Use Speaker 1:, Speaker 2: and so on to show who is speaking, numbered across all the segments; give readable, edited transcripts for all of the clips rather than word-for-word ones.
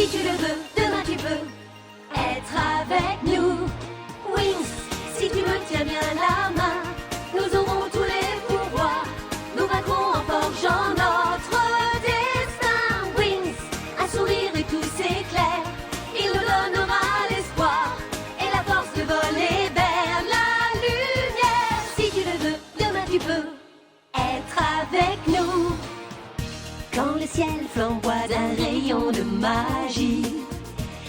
Speaker 1: Si tu le veux, demain tu peux être avec nous. Wings, si tu me tiens bien la main, nous aurons tous les pouvoirs. Nous vaincrons en forgeant notre destin. Wings, un sourire et tout s'éclaire. Il nous donnera l'espoir et la force de voler vers la lumière. Si tu le veux, demain tu peux être avec nous. Quand le ciel flamboie d'un rayon de magie,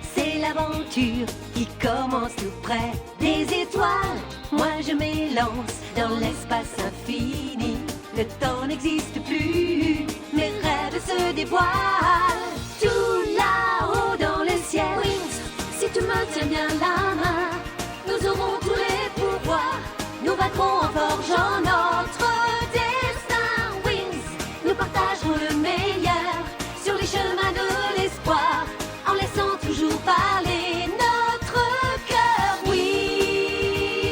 Speaker 1: c'est l'aventure qui commence tout près des étoiles. Moi je m'élance dans l'espace infini. Le temps n'existe plus, mes rêves se dévoilent. Tout là-haut dans le ciel. Wings, si tu me tiens bien la main, nous aurons tous les pouvoirs. Nous vaincrons en forgeant notre destin. Wings, nous partagerons le meilleur sur les chemins de l'espoir, en laissant toujours parler notre cœur. Wings,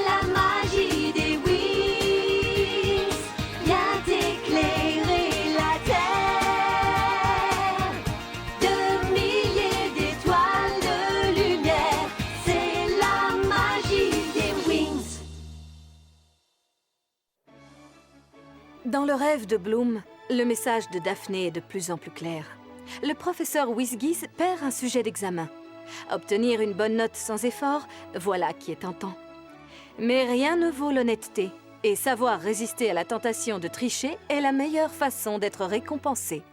Speaker 1: la magie des wings vient éclairer la terre. De milliers d'étoiles de lumière, c'est la magie des wings.
Speaker 2: Dans le rêve de Bloom, le message de Daphné est de plus en plus clair. Le professeur Wizgiz perd un sujet d'examen. Obtenir une bonne note sans effort, voilà qui est tentant. Mais rien ne vaut l'honnêteté, et savoir résister à la tentation de tricher est la meilleure façon d'être récompensé.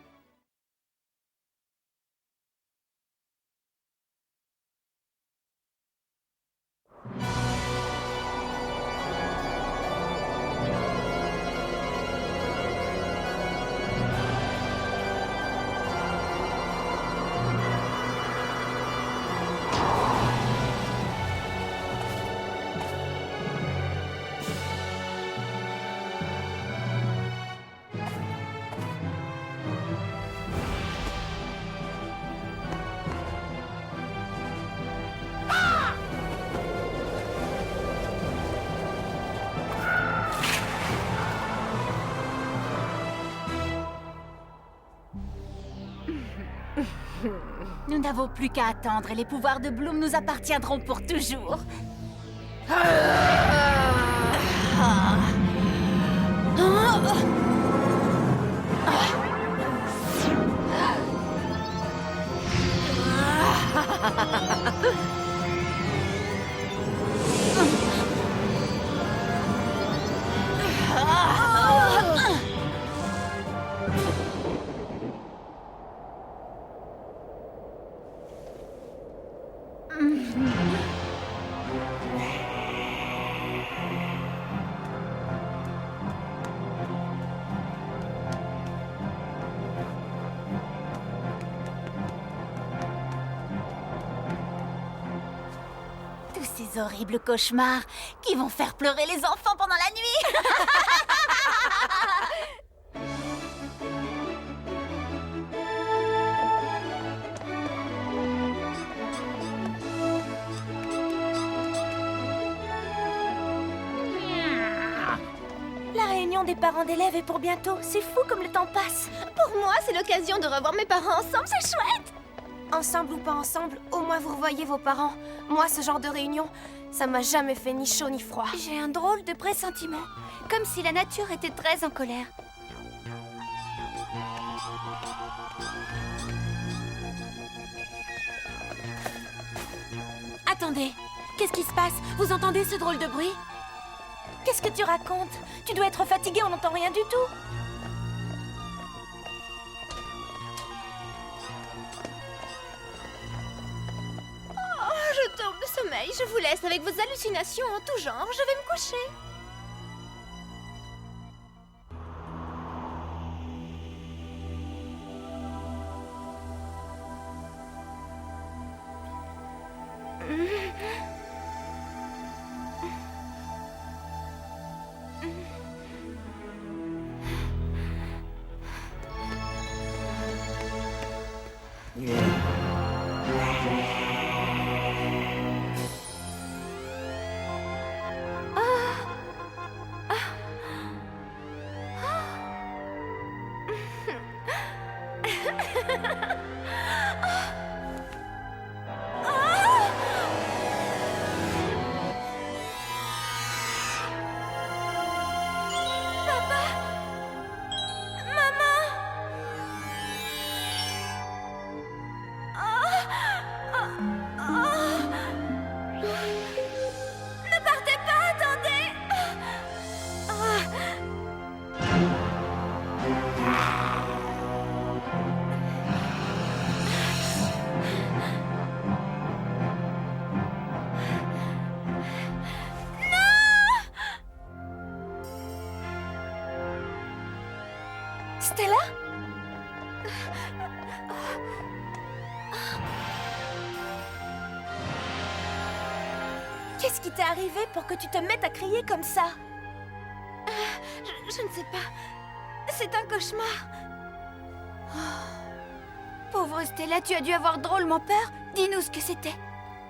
Speaker 3: Nous n'avons plus qu'à attendre et les pouvoirs de Bloom nous appartiendront pour toujours. Tous ces horribles cauchemars qui vont faire pleurer les enfants pendant la nuit. La réunion des parents d'élèves est pour bientôt. C'est fou comme le temps passe.
Speaker 4: Pour moi, c'est l'occasion de revoir mes parents ensemble, c'est chouette!
Speaker 5: Ensemble ou pas ensemble, au moins vous revoyez vos parents. Moi, ce genre de réunion, ça m'a jamais fait ni chaud ni froid.
Speaker 4: J'ai un drôle de pressentiment, comme si la nature était très en colère.
Speaker 5: Attendez, qu'est-ce qui se passe? Vous entendez ce drôle de bruit? Qu'est-ce que tu racontes? Tu dois être fatigué, on n'entend rien du tout.
Speaker 4: Je tombe de sommeil, je vous laisse avec vos hallucinations en tout genre, je vais me coucher.
Speaker 5: Ne partez pas, attendez. Stella? Qu'est-ce qui t'est arrivé pour que tu te mettes à crier comme ça? Je ne sais pas. C'est un cauchemar. Pauvre Stella, tu as dû avoir drôlement peur. Dis-nous ce que c'était.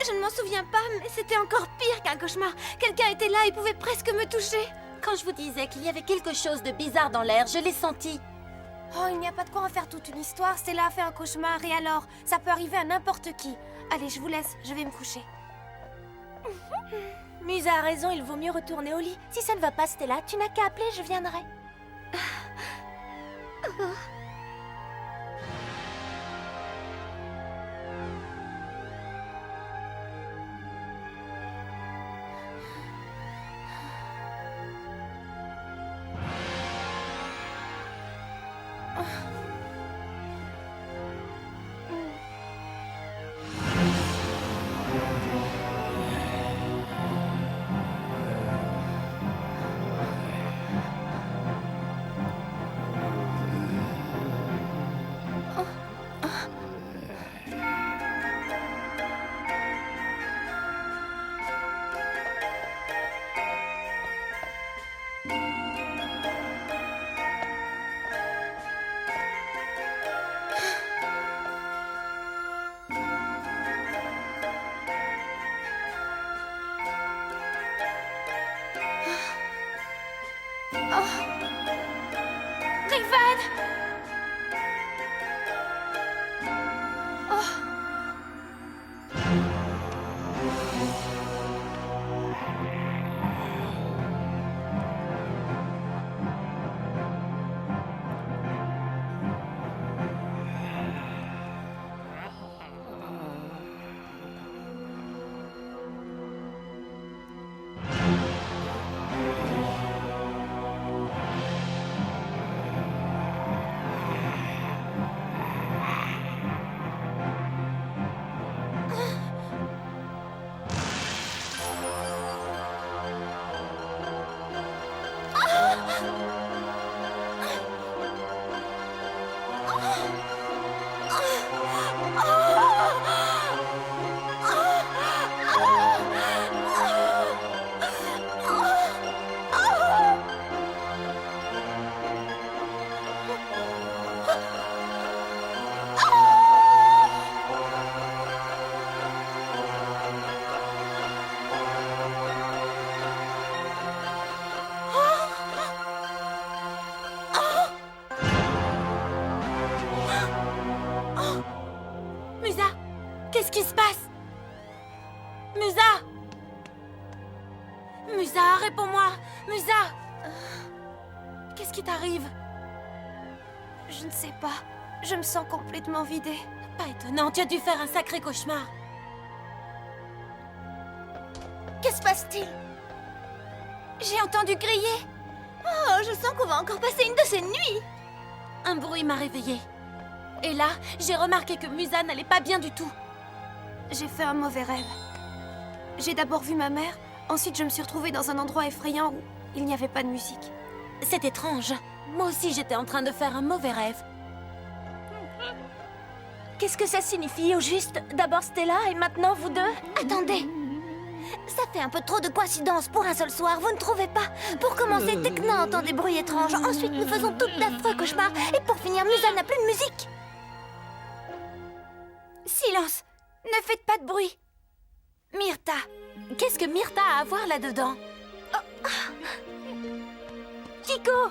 Speaker 5: Je ne m'en souviens pas, mais c'était encore pire qu'un cauchemar. Quelqu'un était là et pouvait presque me toucher.
Speaker 3: Quand je vous disais qu'il y avait quelque chose de bizarre dans l'air, je l'ai senti.
Speaker 5: Oh, il n'y a pas de quoi en faire toute une histoire. Stella a fait un cauchemar et alors? Ça peut arriver à n'importe qui. Allez, je vous laisse, je vais me coucher.
Speaker 3: Musa a raison, il vaut mieux retourner au lit. Si ça ne va pas, Stella, tu n'as qu'à appeler, je viendrai.
Speaker 5: Rayvan! Musa! Qu'est-ce qui se passe? Musa! Musa, réponds-moi! Musa! Qu'est-ce qui t'arrive? Je ne sais pas. Je me sens complètement vidée. Pas étonnant, tu as dû faire un sacré cauchemar. Que se passe-t-il? J'ai entendu crier. Oh, je sens qu'on va encore passer une de ces nuits. Un bruit m'a réveillée. Et là, j'ai remarqué que Musa n'allait pas bien du tout. J'ai fait un mauvais rêve. J'ai d'abord vu ma mère, ensuite je me suis retrouvée dans un endroit effrayant où il n'y avait pas de musique.
Speaker 3: C'est étrange. Moi aussi, j'étais en train de faire un mauvais rêve. Qu'est-ce que ça signifie au juste? D'abord Stella et maintenant vous deux?
Speaker 5: Attendez! Ça fait un peu trop de coïncidences pour un seul soir, vous ne trouvez pas? Pour commencer, Tekna entend des bruits étranges, ensuite nous faisons tout d'affreux cauchemars, et pour finir, Musa n'a plus de musique! Silence! Ne faites pas de bruit! Myrtha!
Speaker 3: Qu'est-ce que Myrtha a à voir là-dedans?
Speaker 5: Kiko!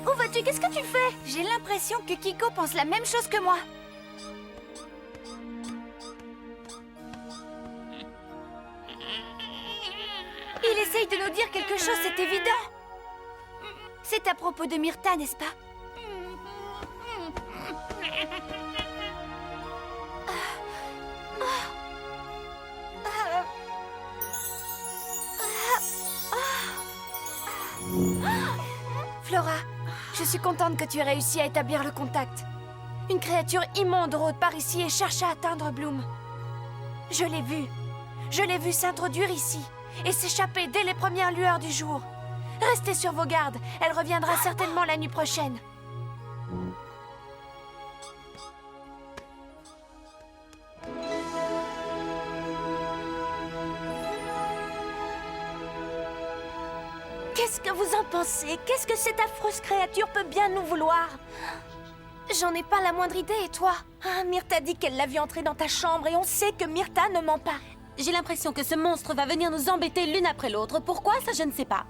Speaker 5: Où vas-tu? Qu'est-ce que tu fais?
Speaker 4: J'ai l'impression que Kiko pense la même chose que moi. Il essaye de nous dire quelque chose, c'est évident. C'est à propos de Myrtha, n'est-ce pas? Flora, je suis contente que tu aies réussi à établir le contact. Une créature immonde rôde par ici et cherche à atteindre Bloom. Je l'ai vue. Je l'ai vue s'introduire ici et s'échapper dès les premières lueurs du jour. Restez sur vos gardes, elle reviendra certainement la nuit prochaine. Qu'est-ce que vous en pensez? Qu'est-ce que cette affreuse créature peut bien nous vouloir? J'en ai pas la moindre idée, et toi? Ah, Myrtha dit qu'elle l'a vu entrer dans ta chambre et on sait que Myrtha ne ment pas.
Speaker 5: J'ai l'impression que ce monstre va venir nous embêter l'une après l'autre. Pourquoi, ça je ne sais pas.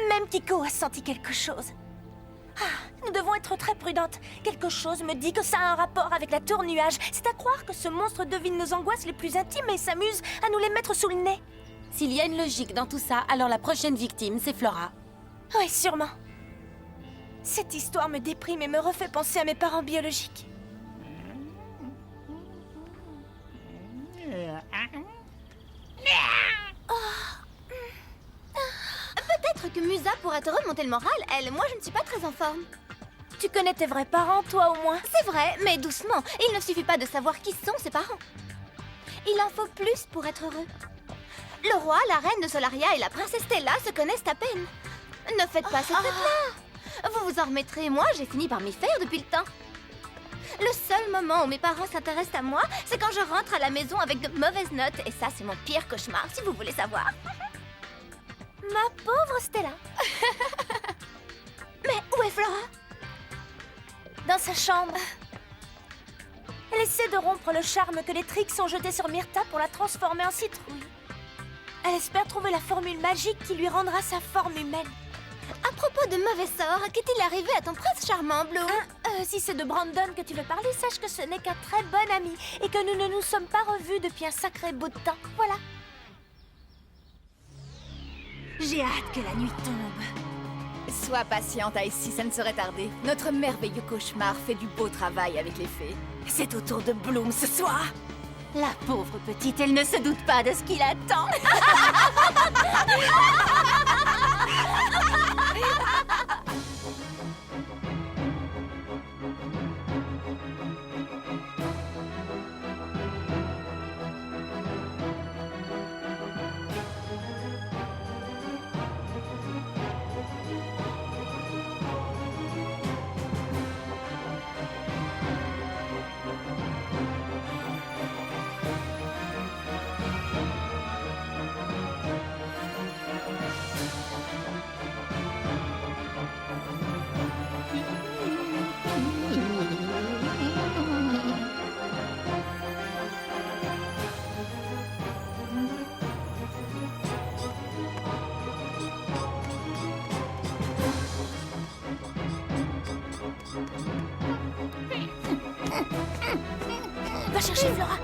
Speaker 3: Même Kiko a senti quelque chose. Ah, nous devons être très prudentes. Quelque chose me dit que ça a un rapport avec la tour nuage. C'est à croire que ce monstre devine nos angoisses les plus intimes et s'amuse à nous les mettre sous le nez.
Speaker 5: S'il y a une logique dans tout ça, alors la prochaine victime, c'est Flora.
Speaker 3: Oui, sûrement. Cette histoire me déprime et me refait penser à mes parents biologiques.
Speaker 4: Peut-être que Musa pourra te remonter le moral. Moi, je ne suis pas très en forme.
Speaker 3: Tu connais tes vrais parents, toi, au moins?
Speaker 4: C'est vrai, mais doucement. Il ne suffit pas de savoir qui sont ses parents. Il en faut plus pour être heureux. Le roi, la reine de Solaria et la princesse Stella se connaissent à peine. Ne faites pas cette tête-là. Vous vous en remettrez. Moi, j'ai fini par m'y faire depuis le temps. Le seul moment où mes parents s'intéressent à moi, c'est quand je rentre à la maison avec de mauvaises notes. Et ça, c'est mon pire cauchemar, si vous voulez savoir.
Speaker 3: Ma pauvre Stella. Mais où est Flora? Dans sa chambre. Elle essaie de rompre le charme que les Trix ont jeté sur Myrtha pour la transformer en citrouille. Elle espère trouver la formule magique qui lui rendra sa forme humaine.
Speaker 4: À propos de mauvais sorts, qu'est-il arrivé à ton prince charmant, Bloom?
Speaker 3: Si c'est de Brandon que tu veux parler, sache que ce n'est qu'un très bon ami et que nous ne nous sommes pas revus depuis un sacré bout de temps. Voilà.
Speaker 6: J'ai hâte que la nuit tombe. Sois patiente, Icy, ça ne saurait tarder. Notre merveilleux cauchemar fait du beau travail avec les fées. C'est au tour de Bloom ce soir.
Speaker 5: La pauvre petite, elle ne se doute pas de ce qui l'attend.
Speaker 3: Va chercher Flora.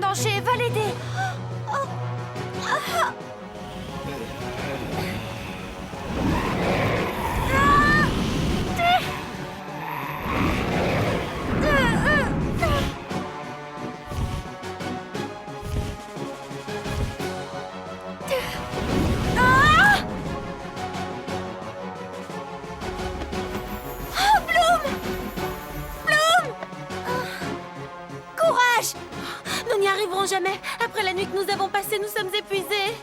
Speaker 3: danger, va l'aider.
Speaker 5: Courage! Nous n'y arriverons jamais. Après la nuit que nous avons passée, nous sommes épuisés.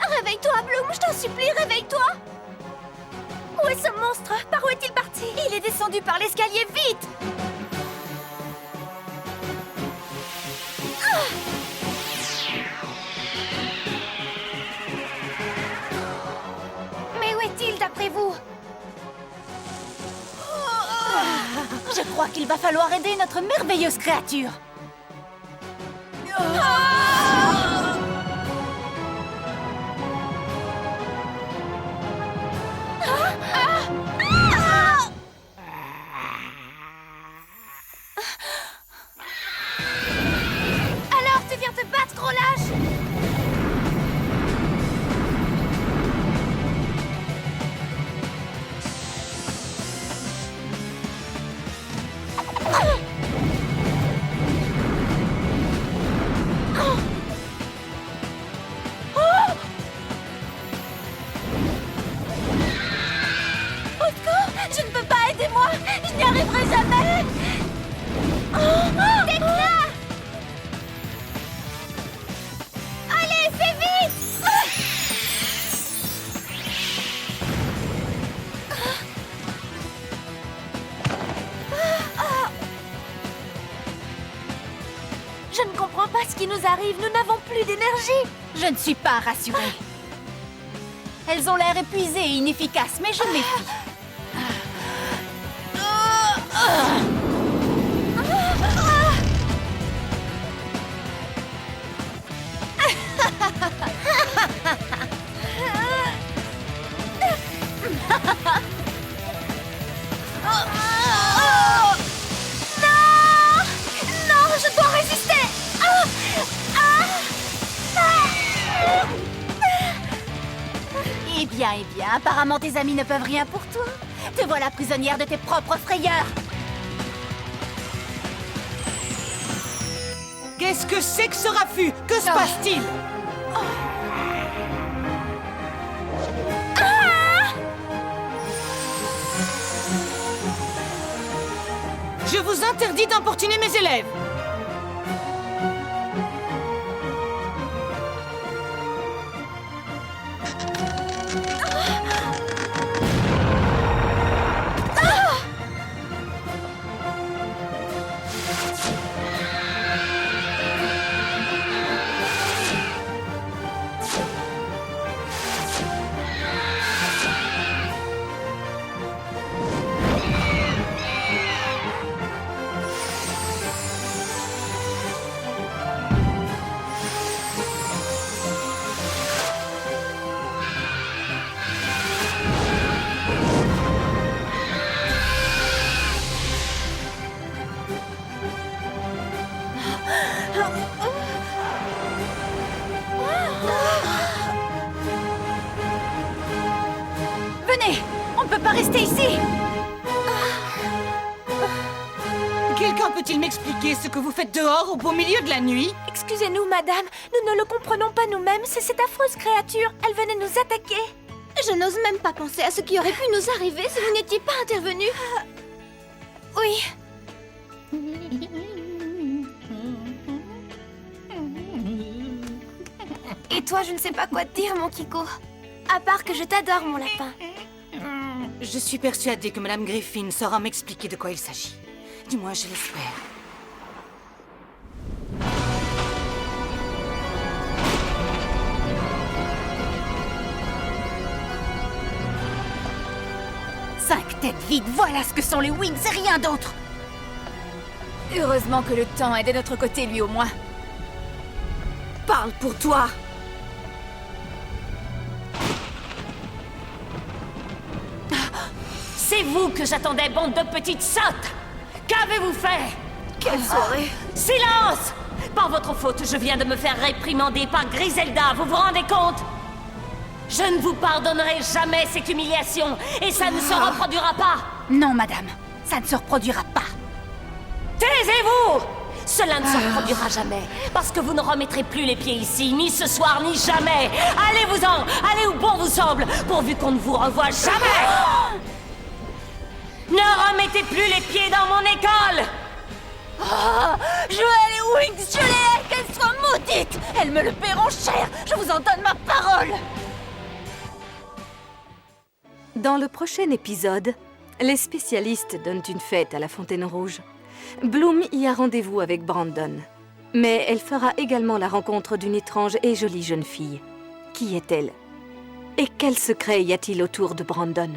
Speaker 4: Réveille-toi, Bloom, je t'en supplie, réveille-toi.
Speaker 3: Où est ce monstre? Par où est-il parti?
Speaker 5: Il est descendu par l'escalier, vite!
Speaker 3: Mais où est-il d'après vous?
Speaker 5: Je crois qu'il va falloir aider notre merveilleuse créature.
Speaker 3: Alors, tu viens te battre, gros lâche?
Speaker 5: Je ne peux pas, aidez-moi! Je n'y arriverai jamais!
Speaker 4: Tekla! Allez, fais vite!
Speaker 3: Je ne comprends pas ce qui nous arrive. Nous n'avons plus d'énergie.
Speaker 5: Je ne suis pas rassurée. Elles ont l'air épuisées et inefficaces, mais je me méfie.
Speaker 3: Non, je dois résister.
Speaker 5: Eh bien, apparemment tes amis ne peuvent rien pour toi. Te voilà prisonnière de tes propres frayeurs.
Speaker 7: Qu'est-ce que c'est que ce raffut? Que se passe-t-il? Je vous interdis d'importuner mes élèves.
Speaker 5: Venez, on ne peut pas rester ici.
Speaker 7: Quelqu'un peut-il m'expliquer ce que vous faites dehors au beau milieu de la nuit?
Speaker 3: Excusez-nous, madame. Nous ne le comprenons pas nous-mêmes. C'est cette affreuse créature. Elle venait nous attaquer.
Speaker 4: Je n'ose même pas penser à ce qui aurait pu nous arriver si vous n'étiez pas intervenu.
Speaker 3: Oui. Et toi, je ne sais pas quoi te dire, mon Kiko. À part que je t'adore, mon lapin.
Speaker 7: Je suis persuadée que Madame Griffin saura m'expliquer de quoi il s'agit. Du moins, je l'espère.
Speaker 5: Cinq têtes vides, voilà ce que sont les Wings et rien d'autre.
Speaker 6: Heureusement que le temps est de notre côté, lui au moins.
Speaker 5: Parle pour toi.
Speaker 8: C'est vous que j'attendais, bande de petites sottes! Qu'avez-vous fait?
Speaker 3: Quelle soirée.
Speaker 8: Silence!
Speaker 1: par votre faute, je viens de me faire réprimander par Griselda, vous vous rendez compte? Je ne vous pardonnerai jamais cette humiliation, et ça ne se reproduira pas.
Speaker 6: Non, madame, ça ne se reproduira pas.
Speaker 1: Taisez-vous! Cela ne se reproduira jamais, parce que vous ne remettrez plus les pieds ici, ni ce soir, ni jamais. Allez-vous-en, allez où bon vous semble, pourvu qu'on ne vous revoie jamais. Ne remettez plus les pieds dans mon école.
Speaker 3: Joël et Wings, je les hais, qu'elles soient maudites! Elles me le paieront cher, je vous en donne ma parole!
Speaker 2: Dans le prochain épisode, les spécialistes donnent une fête à la Fontaine Rouge. Bloom y a rendez-vous avec Brandon. Mais elle fera également la rencontre d'une étrange et jolie jeune fille. Qui est-elle? Et quel secret y a-t-il autour de Brandon?